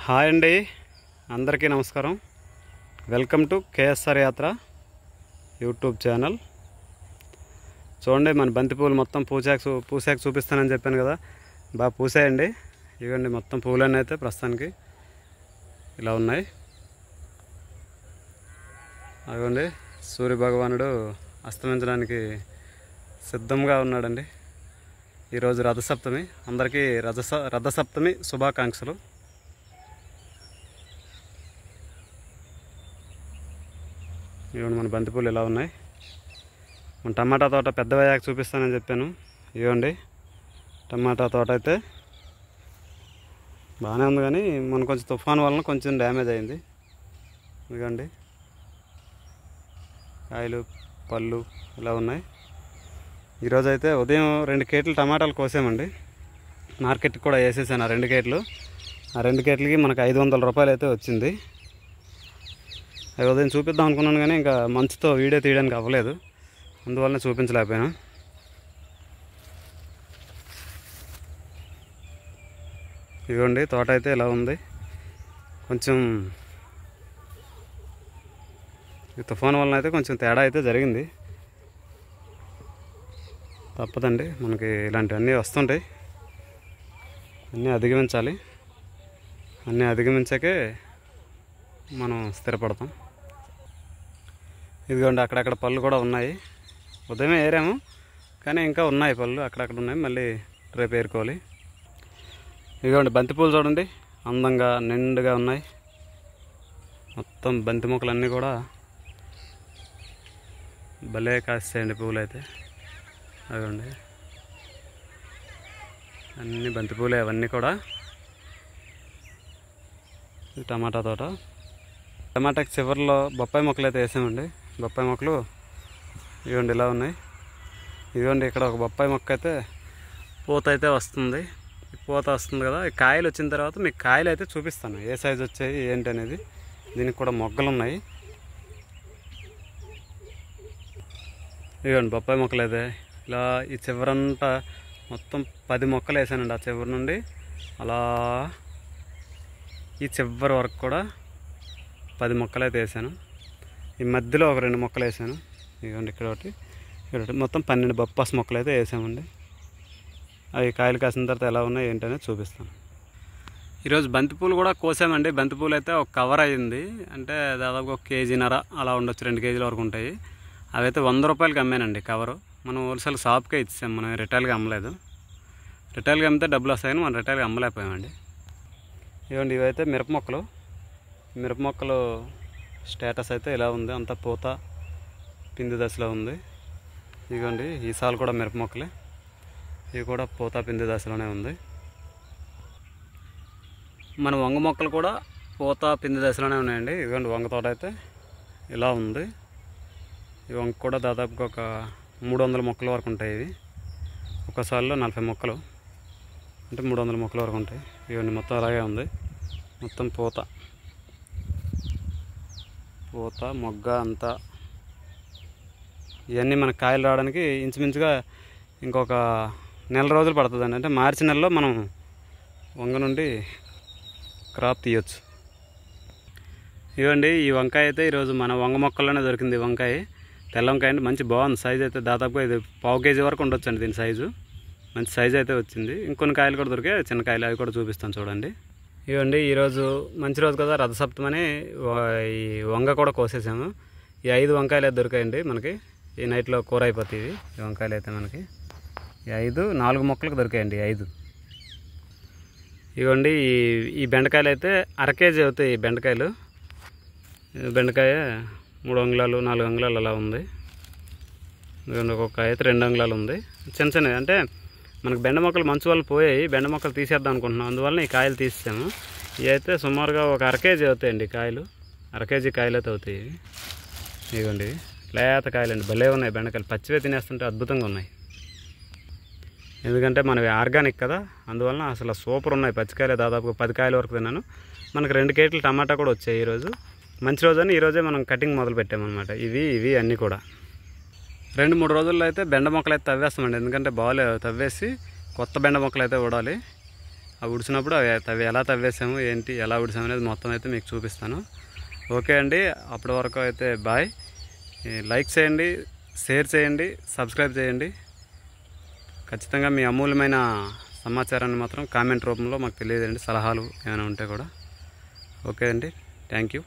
Hi అండి, అందరికీ నమస్కారం. వెల్కమ్ టు కేఎస్ఆర్ యాత్ర యూట్యూబ్ ఛానల్. చూడండి, మన బంతిపూలు మొత్తం పూసాక చూపిస్తానని చెప్పాను కదా, బాగా పూసాయండి. ఇవ్వండి, మొత్తం పూలన్నీ అయితే ప్రస్తుతానికి ఇలా ఉన్నాయి. అదిగోండి, సూర్యభగవానుడు అస్తమించడానికి సిద్ధంగా ఉన్నాడండి. ఈరోజు రథసప్తమి. అందరికీ రథసప్తమి శుభాకాంక్షలు. ఇవ్వండి, మన బంతిపూలు ఎలా ఉన్నాయి. మన టమాటా తోట పెద్దవయ్యాక చూపిస్తానని చెప్పాను. ఇవ్వండి, టమాటా తోట అయితే బాగానే ఉంది, కానీ మన కొంచెం తుఫాన్ వలన కొంచెం డ్యామేజ్ అయింది. ఇవ్వండి, కాయలు పళ్ళు ఇలా ఉన్నాయి. ఈరోజు అయితే ఉదయం 2 కేట్లు టమాటాలు కోసామండి. మార్కెట్కి కూడా వేసేసాను ఆ 2 కేట్లు. ఆ 2 కేట్లకి మనకు 500 రూపాయలు అయితే వచ్చింది. అది ఉదయం చూపిద్దాం అనుకున్నాను, కానీ ఇంకా మంచుతో వీడియో తీయడానికి అవ్వలేదు, అందువల్లనే చూపించలేకపోయాను. ఇదిగోండి, తోట అయితే ఇలా ఉంది. కొంచెం ఈ తుఫాను వలన అయితే కొంచెం తేడా అయితే జరిగింది. తప్పదండి, మనకి ఇలాంటివన్నీ వస్తుంటాయి. అన్నీ అధిగమించాలి. అన్నీ అధిగమించాకే మనం స్థిరపడతాం. ఇదిగోండి, అక్కడక్కడ పళ్ళు కూడా ఉన్నాయి. ఉదయమే ఏరాము, కానీ ఇంకా ఉన్నాయి పళ్ళు, అక్కడక్కడ ఉన్నాయి. మళ్ళీ రేపు ఏరుకోవాలి. ఇదిగోండి, బంతిపూలు చూడండి, అందంగా నిండుగా ఉన్నాయి. మొత్తం బంతి మొక్కలన్నీ కూడా భలే కాస్తాయండి పువ్వులు అయితే. అదిగోండి, అన్ని బంతిపూలే అవన్నీ కూడా. టమాటా తోట. టమాటాకి చివరిలో బొప్పాయి మొక్కలు అయితే వేసామండి. బొప్పాయి మొక్కలు ఇవ్వండి ఇలా ఉన్నాయి. ఇదిగోండి, ఇక్కడ ఒక బొప్పాయి మొక్క అయితే పూత అయితే వస్తుంది. పూత వస్తుంది కదా, ఈ కాయలు వచ్చిన తర్వాత మీకు కాయలు అయితే చూపిస్తాను, ఏ సైజు వచ్చాయి ఏంటి అనేది. దీనికి కూడా మొగ్గలు ఉన్నాయి. ఇదిగోండి, బొప్పాయి మొక్కలు అయితే ఇలా ఈ చివరంతా మొత్తం 10 మొక్కలు వేసానండి. ఆ చివరి నుండి అలా ఈ చివరి వరకు కూడా 10 మొక్కలు అయితే వేసాను. ఈ మధ్యలో ఒక 2 మొక్కలు వేసాను. ఇదిగోండి, ఇక్కడ ఒకటి, ఇక్కడ ఒకటి, మొత్తం 12 బొప్పాస్ మొక్కలు అయితే వేసామండి. అవి కాయలు కాసిన తర్వాత ఎలా ఉన్నాయి ఏంటనేది చూపిస్తాను. ఈరోజు బంతిపూలు కూడా కోసామండి. బంతిపూలు అయితే ఒక కవర్ అయ్యింది, అంటే దాదాపు 1.5 కేజీ అలా ఉండొచ్చు, 2 కేజీల వరకు ఉంటాయి. అవి అయితే 100 రూపాయలకి అమ్మానండి కవరు. మనం హోల్సేల్ షాప్కే ఇచ్చాం, మనం రిటైల్గా అమ్మలేదు. రిటైల్గా అమ్మితే డబ్బులు వస్తాయని మనం రిటైల్గా అమ్మలేకపోయామండి. ఇవ్వండి, ఇవైతే మిరప మొక్కలు. మిరప మొక్కలు స్టేటస్ అయితే ఇలా ఉంది, అంతా పూత పిండి దశలో ఉంది. ఇదిగోండి, ఈ సాలు కూడా మిరప మొక్కలే, ఇవి కూడా పూత పిండి దశలోనే ఉంది. మన వంగ మొక్కలు కూడా పూత పిండి దశలోనే ఉన్నాయండి. ఇదిగోండి, వంగ తోట అయితే ఇలా ఉంది. ఈ వంగ కూడా దాదాపుగా ఒక 300 మొక్కల వరకు ఉంటాయి. ఇవి ఒకసారిలో 40 మొక్కలు, అంటే 300 మొక్కల వరకు ఉంటాయి. ఇవన్నీ మొత్తం అలాగే ఉంది. మొత్తం పూత మొగ్గ అంతా. ఇవన్నీ మనకు కాయలు రావడానికి ఇంచుమించుగా ఇంకొక 1 నెల రోజులు పడుతుందండి. అంటే మార్చి నెలలో మనం వంగ నుండి క్రాప్ తీయచ్చు. ఇవ్వండి, ఈ వంకాయ అయితే ఈరోజు మన వంగ మొక్కల్లోనే దొరికింది. వంకాయ తెల్ల వంకాయ అండి, మంచి బాగుంది. సైజు అయితే దాదాపుగా ఇది 1/4 కేజీ వరకు ఉండొచ్చు అండి దీని సైజు. మంచి సైజు అయితే వచ్చింది. ఇంకొన్ని కాయలు కూడా దొరికాయి, చిన్న కాయలు, అవి కూడా చూపిస్తాను చూడండి. ఇవ్వండి, ఈరోజు మంచి రోజు కదా, రథసప్తమని ఈ వంగ కూడా కోసేసాము. ఈ 5 వంకాయలు అయితే దొరికాయండి మనకి. ఈ నైట్లో కూర అయిపోతాయి ఈ వంకాయలు అయితే మనకి. ఈ 4 మొక్కలకు దొరికాయండి 5. ఇవ్వండి, ఈ బెండకాయలు అయితే 1/2 కేజీ అవుతాయి. ఈ బెండకాయలు, బెండకాయ 3 అంగుళాలు 4 అంగుళాలు అలా ఉంది. ఒక్కొక్క అయితే 2 అంగుళాలు ఉంది. చిన్న చిన్నవి, అంటే మనకు బెండ మొక్కలు మంచు వల్ల పోయాయి, బెండ మొక్కలు తీసేద్దాం అనుకుంటున్నాం, అందువల్ల ఈ కాయలు తీసాము. ఇవి అయితే సుమారుగా ఒక 1/2 కేజీ అవుతాయండి కాయలు. 1/2 కేజీ కాయలు అయితే అవుతాయి. ఇదిగోండి, లేత కాయలండి, భలే ఉన్నాయి బెండకాయలు. పచ్చివే తినేస్తుంటే అద్భుతంగా ఉన్నాయి. ఎందుకంటే మనవి ఆర్గానిక్ కదా, అందువలన అసలు సూపర్ ఉన్నాయి. పచ్చికాయలు దాదాపు 10 కాయల వరకు తిన్నాను. మనకు 2 కేజీలు టమాటా కూడా వచ్చాయి. ఈరోజు మంచి రోజు అని ఈరోజే మనం కటింగ్ మొదలు పెట్టామన్నమాట. ఇవి అన్నీ కూడా 2-3 రోజుల్లో అయితే బెండ మొక్కలు అయితే తవ్వేస్తామండి. ఎందుకంటే బాగాలే తవ్వేసి కొత్త బెండ మొక్కలు అయితే ఊడాలి. అవి ఉడిచినప్పుడు అవి ఎలా తవ్వేసాము ఏంటి ఎలా ఉడిసాము అనేది మొత్తం అయితే మీకు చూపిస్తాను. ఓకే అండి, అప్పటి వరకు అయితే బాయ్. లైక్ చేయండి, షేర్ చేయండి, సబ్స్క్రైబ్ చేయండి. ఖచ్చితంగా మీ అమూల్యమైన సమాచారాన్ని మాత్రం కామెంట్ రూపంలో మాకు తెలియజేయండి, సలహాలు ఏమైనా ఉంటే కూడా. ఓకే అండి, థ్యాంక్ యూ.